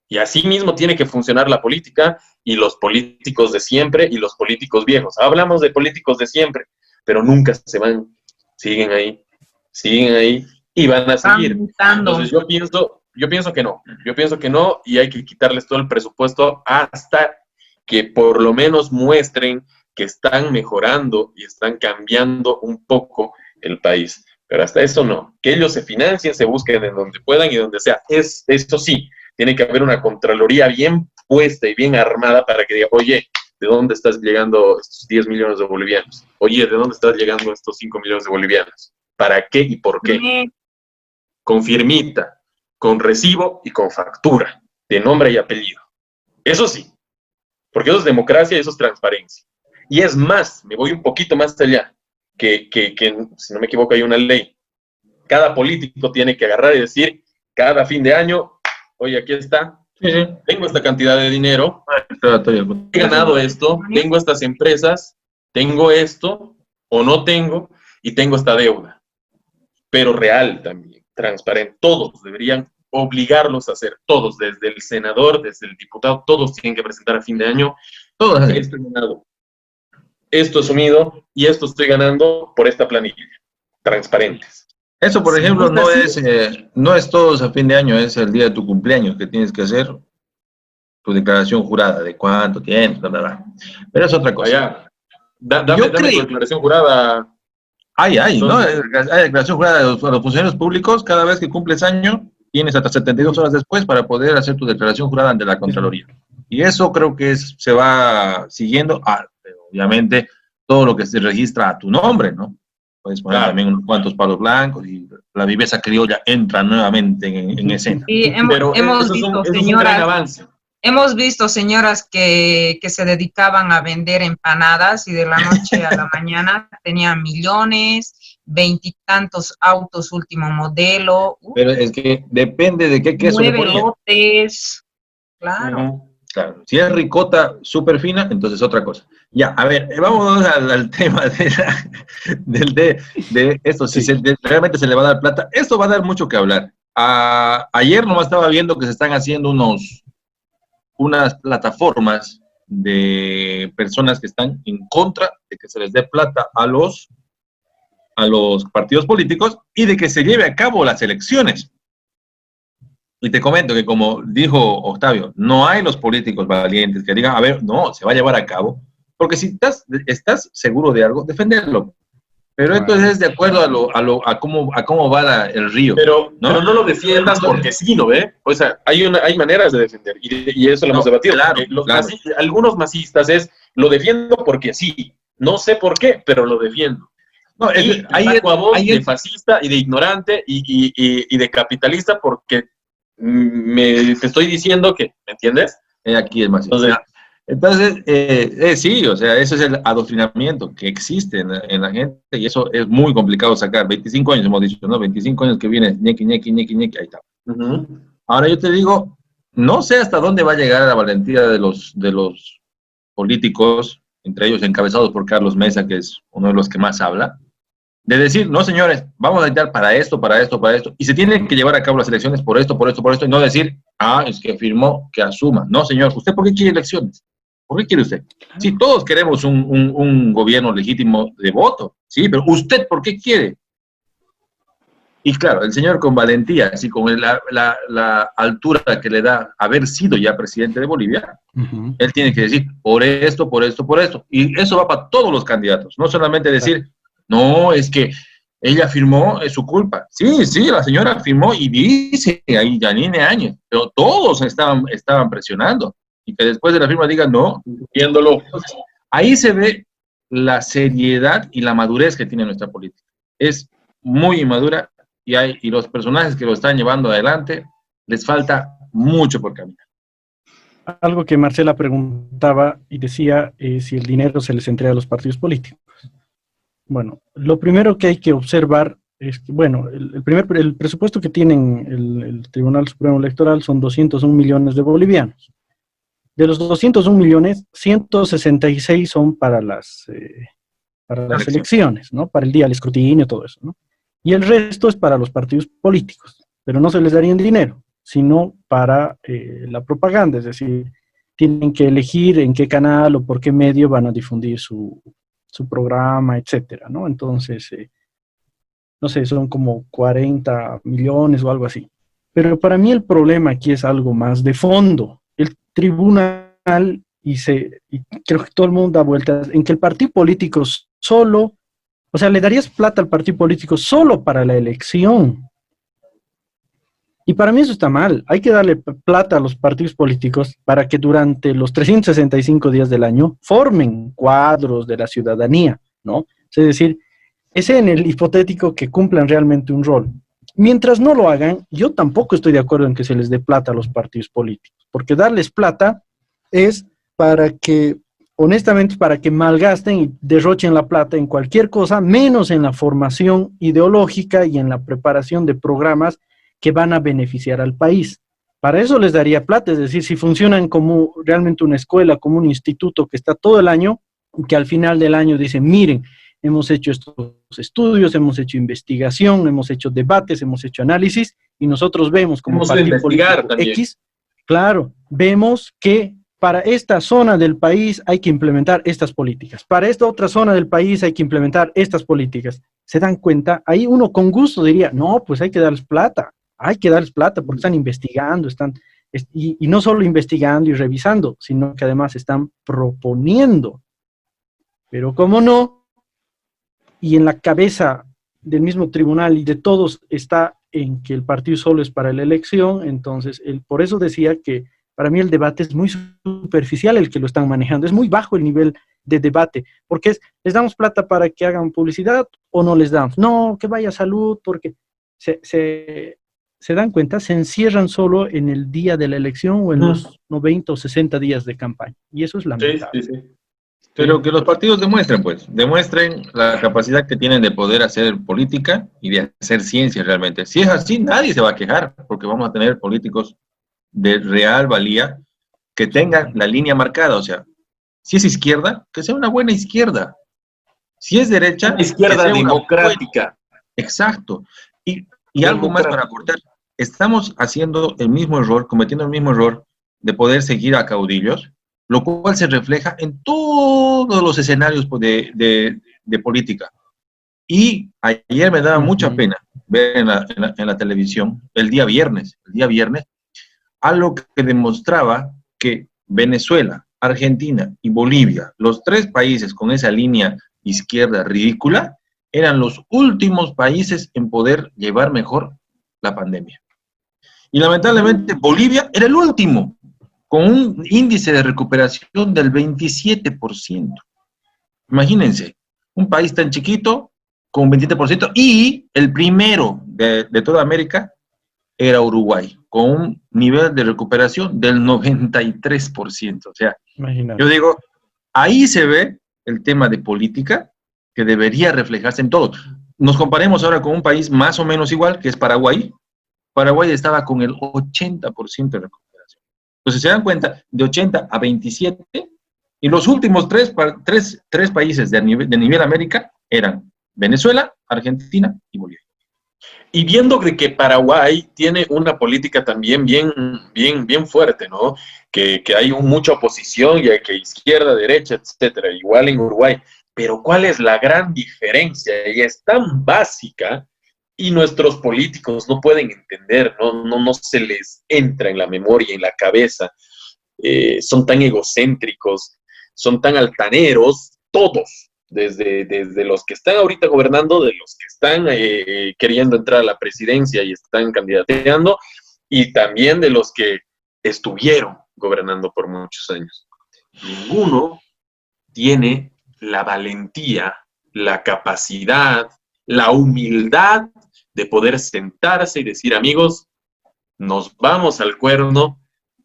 Y así mismo tiene que funcionar la política y los políticos de siempre y los políticos viejos. Hablamos de políticos de siempre, pero nunca se van, siguen ahí y van a seguir. Entonces yo pienso que no y hay que quitarles todo el presupuesto hasta que por lo menos muestren que están mejorando y están cambiando un poco el país. Pero hasta eso no. Que ellos se financien, se busquen en donde puedan y donde sea. Esto sí, tiene que haber una Contraloría bien puesta y bien armada para que diga, oye, ¿de dónde estás llegando estos 10 millones de bolivianos? Oye, ¿de dónde estás llegando estos 5 millones de bolivianos? ¿Para qué y por qué? Con firmita, con recibo y con factura, de nombre y apellido. Eso sí, porque eso es democracia y eso es transparencia. Y es más, me voy un poquito más allá, que si no me equivoco hay una ley. Cada político tiene que agarrar y decir, cada fin de año, oye, aquí está, tengo esta cantidad de dinero, he ganado esto, tengo estas empresas, tengo esto, o no tengo, y tengo esta deuda. Pero real también, transparente. Todos deberían obligarlos a hacer, todos, desde el senador, desde el diputado, todos tienen que presentar a fin de año, todos esto he ganado, esto asumido, y esto estoy ganando por esta planilla. Transparentes. Eso, por ejemplo, no es todos a fin de año, es el día de tu cumpleaños que tienes que hacer tu declaración jurada de cuánto tienes, bla, bla, bla. Pero es otra cosa. Dame tu declaración jurada. Hay declaración jurada de los funcionarios públicos. Cada vez que cumples año, tienes hasta 72 horas después para poder hacer tu declaración jurada ante la Contraloría. Y eso creo que se va siguiendo, obviamente, todo lo que se registra a tu nombre, ¿no? Puedes poner también unos cuantos palos blancos y la viveza criolla entra nuevamente en escena. Sí, hemos visto, señoras, hemos visto señoras que se dedicaban a vender empanadas y de la noche a la mañana tenían millones, 20 y tantos autos último modelo. Pero es que depende de qué queso 9 lotes, claro. Claro, si es ricota súper fina, entonces otra cosa. Ya, a ver, vamos al tema de esto, si realmente se le va a dar plata. Esto va a dar mucho que hablar. Ayer nomás estaba viendo que se están haciendo unas plataformas de personas que están en contra de que se les dé plata a los a los partidos políticos y de que se lleve a cabo las elecciones. Y te comento que, como dijo Octavio, no hay los políticos valientes que digan, a ver, no, se va a llevar a cabo, porque si estás seguro de algo, defenderlo. Pero esto es de acuerdo a cómo va el río. Pero no lo defiendas porque sí, ¿no ve? O sea, hay maneras de defender, y eso lo hemos debatido. Claro, claro. Algunos masistas lo defiendo porque sí. No sé por qué, pero lo defiendo. No, hay a vos de fascista y de ignorante y de capitalista porque te estoy diciendo que, ¿me entiendes? Aquí es más. Entonces, sí, o sea, ese es el adoctrinamiento que existe en la gente y eso es muy complicado sacar. 25 años hemos dicho, ¿no? 25 años que viene, ñequi, ahí está. Ahora yo te digo, no sé hasta dónde va a llegar la valentía de los políticos, entre ellos encabezados por Carlos Mesa, que es uno de los que más habla, de decir, no señores, vamos a necesitar para esto, y se tienen que llevar a cabo las elecciones por esto, y no decir, es que firmó, que asuma. No señor, ¿usted por qué quiere elecciones? ¿Por qué quiere usted? Sí, todos queremos un gobierno legítimo de voto, sí, pero ¿usted por qué quiere? Y claro, el señor con valentía, así con la altura que le da haber sido ya presidente de Bolivia, él tiene que decir, por esto, y eso va para todos los candidatos, no solamente decir, no, es que ella firmó, es su culpa. Sí, la señora firmó y dice ahí Yanine Áñez, pero todos estaban presionando. Y que después de la firma digan no, viéndolo. Entonces, ahí se ve la seriedad y la madurez que tiene nuestra política. Es muy inmadura y los personajes que lo están llevando adelante les falta mucho por caminar. Algo que Marcela preguntaba y decía si el dinero se les entrega a los partidos políticos. Bueno, lo primero que hay que observar es que, bueno, el presupuesto que tienen el Tribunal Supremo Electoral son 201 millones de bolivianos. De los 201 millones, 166 son para las elecciones, ¿no? Para el día del escrutinio, todo eso, ¿no? Y el resto es para los partidos políticos, pero no se les daría en dinero, sino para la propaganda, es decir, tienen que elegir en qué canal o por qué medio van a difundir su programa, etcétera, ¿no? Entonces, no sé, son como 40 millones o algo así. Pero para mí el problema aquí es algo más de fondo. El tribunal, y creo que todo el mundo da vueltas, en que el partido político solo, o sea, le darías plata al partido político solo para la elección. Y para mí eso está mal. Hay que darle plata a los partidos políticos para que durante los 365 días del año formen cuadros de la ciudadanía, ¿no? Es decir, ese en el hipotético que cumplan realmente un rol. Mientras no lo hagan, yo tampoco estoy de acuerdo en que se les dé plata a los partidos políticos, porque darles plata es para que, honestamente, para que malgasten y derrochen la plata en cualquier cosa, menos en la formación ideológica y en la preparación de programas que van a beneficiar al país. Para eso les daría plata, es decir, si funcionan como realmente una escuela, como un instituto que está todo el año, que al final del año dicen, miren, hemos hecho estos estudios, hemos hecho investigación, hemos hecho debates, hemos hecho análisis, y nosotros vemos como partido político X, claro, vemos que para esta zona del país hay que implementar estas políticas, para esta otra zona del país hay que implementar estas políticas. ¿Se dan cuenta? Ahí uno con gusto diría, no, pues hay que darles plata porque están investigando, y no solo investigando y revisando, sino que además están proponiendo. Pero como no, y en la cabeza del mismo tribunal y de todos está en que el partido solo es para la elección, entonces por eso decía que para mí el debate es muy superficial el que lo están manejando, es muy bajo el nivel de debate, porque ¿les damos plata para que hagan publicidad o no les damos? No, que vaya a salud, porque se dan cuenta, se encierran solo en el día de la elección o en los 90 o 60 días de campaña, y eso es lamentable. Sí. Pero que los partidos demuestren la capacidad que tienen de poder hacer política y de hacer ciencia realmente. Si es así, nadie se va a quejar, porque vamos a tener políticos de real valía que tengan la línea marcada. O sea, si es izquierda, que sea una buena izquierda. Si es derecha, una izquierda democrática. Exacto. Y algo más para aportar. Estamos haciendo cometiendo el mismo error de poder seguir a caudillos, lo cual se refleja en todos los escenarios de política. Y ayer me daba mucha pena ver en la televisión, el día viernes, algo que demostraba que Venezuela, Argentina y Bolivia, los tres países con esa línea izquierda ridícula, eran los últimos países en poder llevar mejor la pandemia. Y lamentablemente Bolivia era el último, con un índice de recuperación del 27%. Imagínense, un país tan chiquito con un 27%, y el primero de toda América era Uruguay, con un nivel de recuperación del 93%. O sea, Imagínate. yo digo, ahí se ve el tema de política que debería reflejarse en todo. Nos comparemos ahora con un país más o menos igual, que es Paraguay. Paraguay estaba con el 80% de recuperación. Entonces, se dan cuenta, de 80 a 27, y los últimos tres países de nivel América eran Venezuela, Argentina y Bolivia. Y viendo de que Paraguay tiene una política también bien fuerte, ¿no? Que hay mucha oposición y que izquierda, derecha, etcétera, igual en Uruguay. Pero ¿cuál es la gran diferencia? Y es tan básica y nuestros políticos no pueden entender, no se les entra en la memoria, en la cabeza. Son tan egocéntricos, son tan altaneros, todos. Desde los que están ahorita gobernando, de los que están queriendo entrar a la presidencia y están candidateando, y también de los que estuvieron gobernando por muchos años. Ninguno tiene la valentía, la capacidad, la humildad de poder sentarse y decir, amigos, nos vamos al cuerno,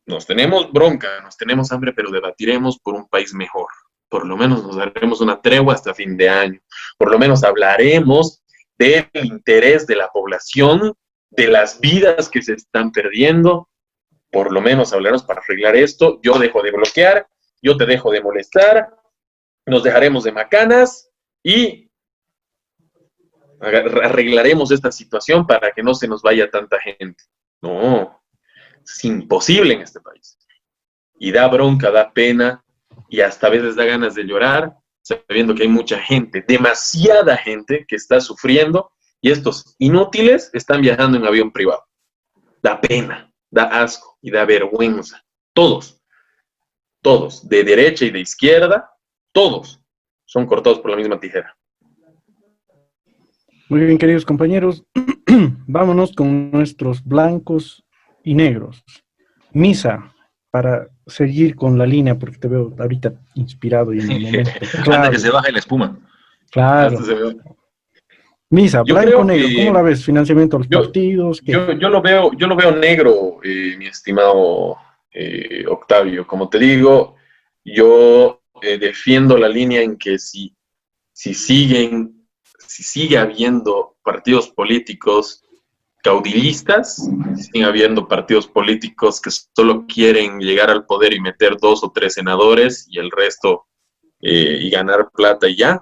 nos tenemos bronca, nos tenemos hambre, pero debatiremos por un país mejor. Por lo menos nos daremos una tregua hasta fin de año. Por lo menos hablaremos del interés de la población, de las vidas que se están perdiendo. Por lo menos hablaremos para arreglar esto. Yo dejo de bloquear, yo te dejo de molestar, nos dejaremos de macanas y arreglaremos esta situación para que no se nos vaya tanta gente. No, es imposible en este país. Y da bronca, da pena, y hasta a veces da ganas de llorar, sabiendo que hay mucha gente, demasiada gente que está sufriendo, y estos inútiles están viajando en avión privado. Da pena, da asco y da vergüenza. Todos, de derecha y de izquierda, todos son cortados por la misma tijera. Muy bien, queridos compañeros, vámonos con nuestros blancos y negros. Misa, para seguir con la línea, porque te veo ahorita inspirado y en el momento. Claro. Antes que se baje la espuma. Claro. Misa, blanco-negro, ¿cómo la ves? ¿Financiamiento a los partidos? Yo lo veo negro, mi estimado Octavio. Como te digo, yo defiendo la línea en que si sigue habiendo partidos políticos caudillistas, si sigue habiendo partidos políticos que solo quieren llegar al poder y meter 2 o 3 senadores y el resto y ganar plata y ya.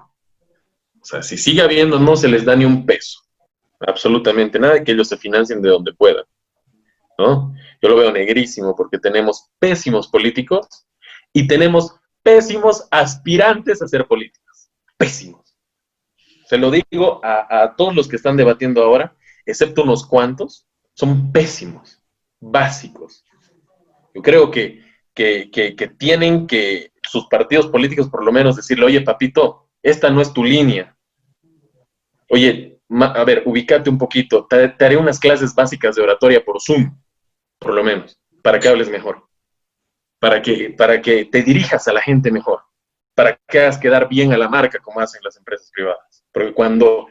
O sea, si sigue habiendo, no se les da ni un peso, absolutamente nada, que ellos se financien de donde puedan, ¿no? Yo lo veo negrísimo porque tenemos pésimos políticos y tenemos pésimos aspirantes a ser políticos, pésimos. Se lo digo a todos los que están debatiendo ahora, excepto unos cuantos, son pésimos, básicos. Yo creo que tienen que sus partidos políticos por lo menos decirle, oye, papito, esta no es tu línea. Oye, a ver, ubícate un poquito. Te haré unas clases básicas de oratoria por Zoom, por lo menos, para que hables mejor. Para que te dirijas a la gente mejor. Para que hagas quedar bien a la marca, como hacen las empresas privadas. Porque cuando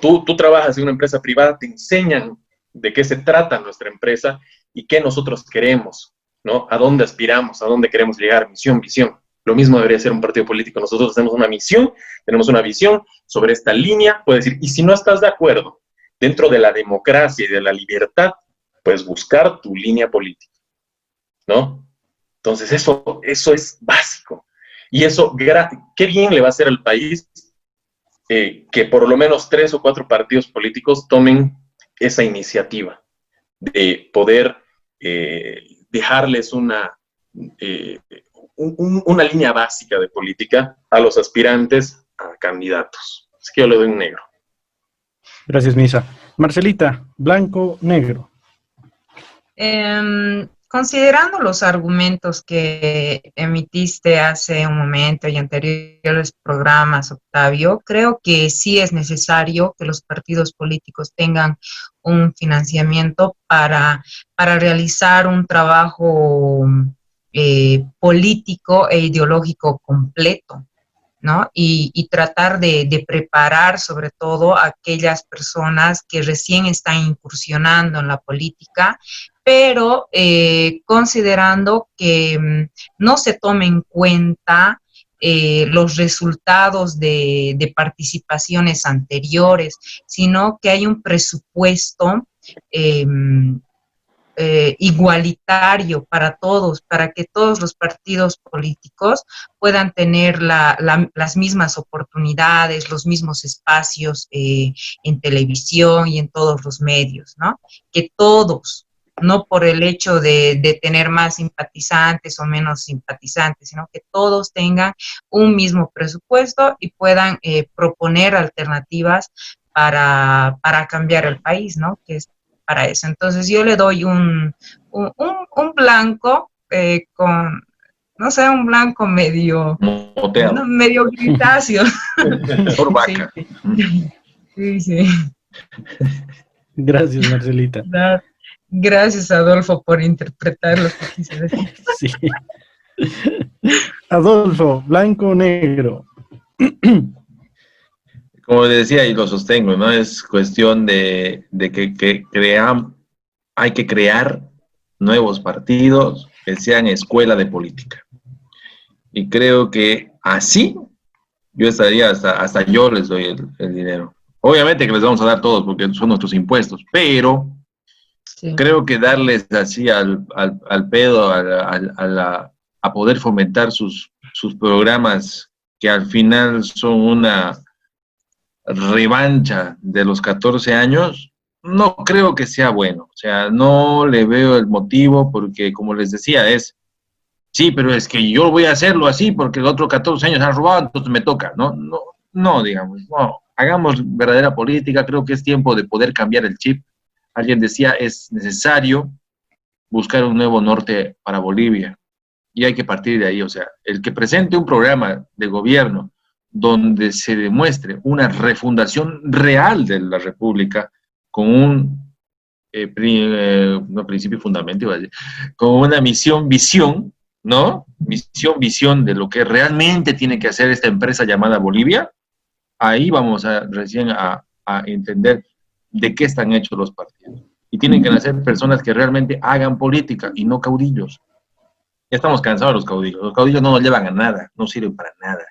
tú trabajas en una empresa privada, te enseñan de qué se trata nuestra empresa y qué nosotros queremos, ¿no? A dónde aspiramos, a dónde queremos llegar, misión, visión. Lo mismo debería ser un partido político. Nosotros tenemos una misión, tenemos una visión sobre esta línea. Puedes decir, y si no estás de acuerdo, dentro de la democracia y de la libertad, puedes buscar tu línea política, ¿no? Entonces eso es básico. Y eso, qué bien le va a hacer al país que por lo menos 3 o 4 partidos políticos tomen esa iniciativa de poder dejarles una línea básica de política a los aspirantes a candidatos. Así que yo le doy un negro. Gracias, Misa. Marcelita, blanco, negro. Considerando los argumentos que emitiste hace un momento y anteriores programas, Octavio, creo que sí es necesario que los partidos políticos tengan un financiamiento para realizar un trabajo político e ideológico completo, ¿no? Y tratar de preparar sobre todo a aquellas personas que recién están incursionando en la política, pero considerando que no se tome en cuenta los resultados de participaciones anteriores, sino que hay un presupuesto igualitario para todos, para que todos los partidos políticos puedan tener las mismas oportunidades, los mismos espacios en televisión y en todos los medios, ¿no? Que todos, no por el hecho de tener más simpatizantes o menos simpatizantes, sino que todos tengan un mismo presupuesto y puedan proponer alternativas para cambiar el país, ¿no? Que es para eso. Entonces yo le doy un blanco con, no sé, un blanco medio, Moteado. medio grisáceo. Por vaca. Sí, sí. Gracias, Marcelita. Gracias, Adolfo, por interpretar lo que quise decir. Sí. Adolfo, blanco, negro. Como decía y lo sostengo, ¿no? Es cuestión de que hay que crear nuevos partidos que sean escuela de política. Y creo que así yo estaría, hasta yo les doy el dinero. Obviamente que les vamos a dar todos porque son nuestros impuestos, pero sí, creo que darles así al pedo, a poder fomentar sus programas que al final son una revancha de los 14 años, no creo que sea bueno. O sea, no le veo el motivo porque, como les decía, sí, pero es que yo voy a hacerlo así porque los otros 14 años han robado, entonces me toca. No, digamos, no. Hagamos verdadera política, creo que es tiempo de poder cambiar el chip. Alguien decía, es necesario buscar un nuevo norte para Bolivia y hay que partir de ahí. O sea, el que presente un programa de gobierno donde se demuestre una refundación real de la República con un principio y fundamento, iba a decir, con una visión, ¿no? Visión de lo que realmente tiene que hacer esta empresa llamada Bolivia. Ahí vamos recién a entender de qué están hechos los partidos. Y tienen que nacer personas que realmente hagan política y no caudillos. Ya estamos cansados de los caudillos. Los caudillos no nos llevan a nada, no sirven para nada.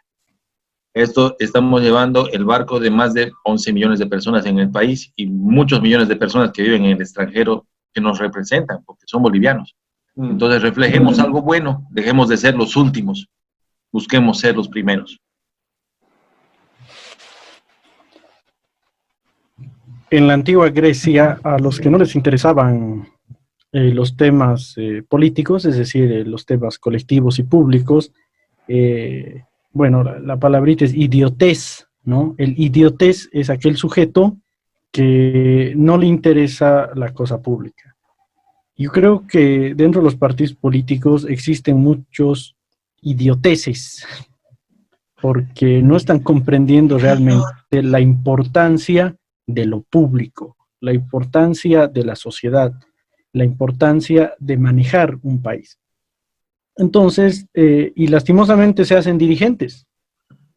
Estamos llevando el barco de más de 11 millones de personas en el país y muchos millones de personas que viven en el extranjero que nos representan, porque son bolivianos. Entonces reflejemos algo bueno, dejemos de ser los últimos, busquemos ser los primeros. En la antigua Grecia, a los que no les interesaban los temas políticos, es decir, los temas colectivos y públicos, bueno, la palabrita es idiotez, ¿no? El idiotez es aquel sujeto que no le interesa la cosa pública. Yo creo que dentro de los partidos políticos existen muchos idioteces, porque no están comprendiendo realmente la importancia de lo público, la importancia de la sociedad, la importancia de manejar un país. Entonces, y lastimosamente se hacen dirigentes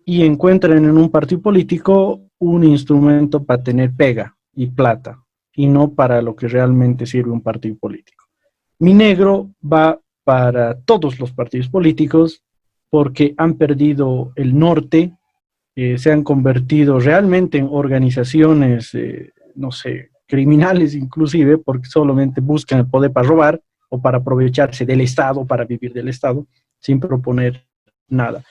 y encuentran en un partido político un instrumento para tener pega y plata y no para lo que realmente sirve un partido político. Mi negro va para todos los partidos políticos porque han perdido el norte, se han convertido realmente en organizaciones, no sé, criminales inclusive, porque solamente buscan el poder para robar o para aprovecharse del Estado, para vivir del Estado, sin proponer nada.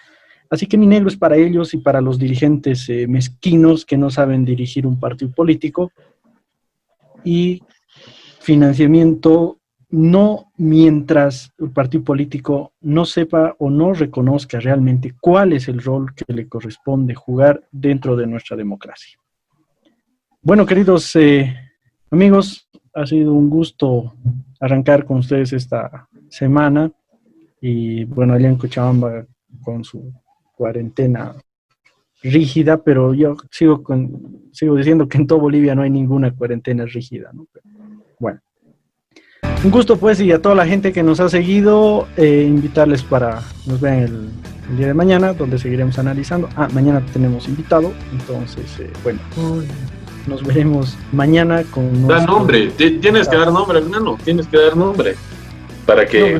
Así que mi negro es para ellos y para los dirigentes mezquinos que no saben dirigir un partido político. Y financiamiento no mientras el partido político no sepa o no reconozca realmente cuál es el rol que le corresponde jugar dentro de nuestra democracia. Bueno, queridos amigos, ha sido un gusto arrancar con ustedes esta semana y bueno, allá en Cochabamba con su cuarentena rígida, pero yo sigo diciendo que en todo Bolivia no hay ninguna cuarentena rígida, ¿no? Pero, bueno, un gusto pues, y a toda la gente que nos ha seguido, invitarles para nos vean el día de mañana, donde seguiremos analizando. Mañana tenemos invitado, entonces, bueno, nos veremos mañana con... Da nombre, tienes que dar nombre, hermano, tienes que dar nombre, para que...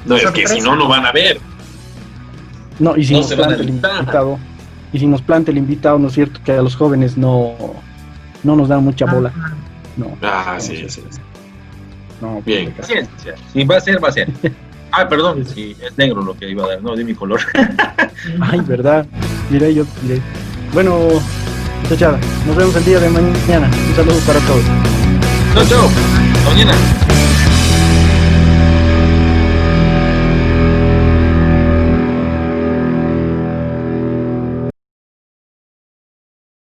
No, es que si no, no van a ver. No, y si no nos se van a planta el invitar. invitado, y si nos planta el invitado, ¿no es cierto? Que a los jóvenes no nos dan mucha bola. No. Sí. No, Bien. Paciencia. Si va a ser, va a ser. Perdón, si es negro lo que iba a dar, no, de mi color. Ay, verdad. Diré. Bueno, muchachada, nos vemos el día de mañana. Un saludo para todos. Chao. Hasta mañana.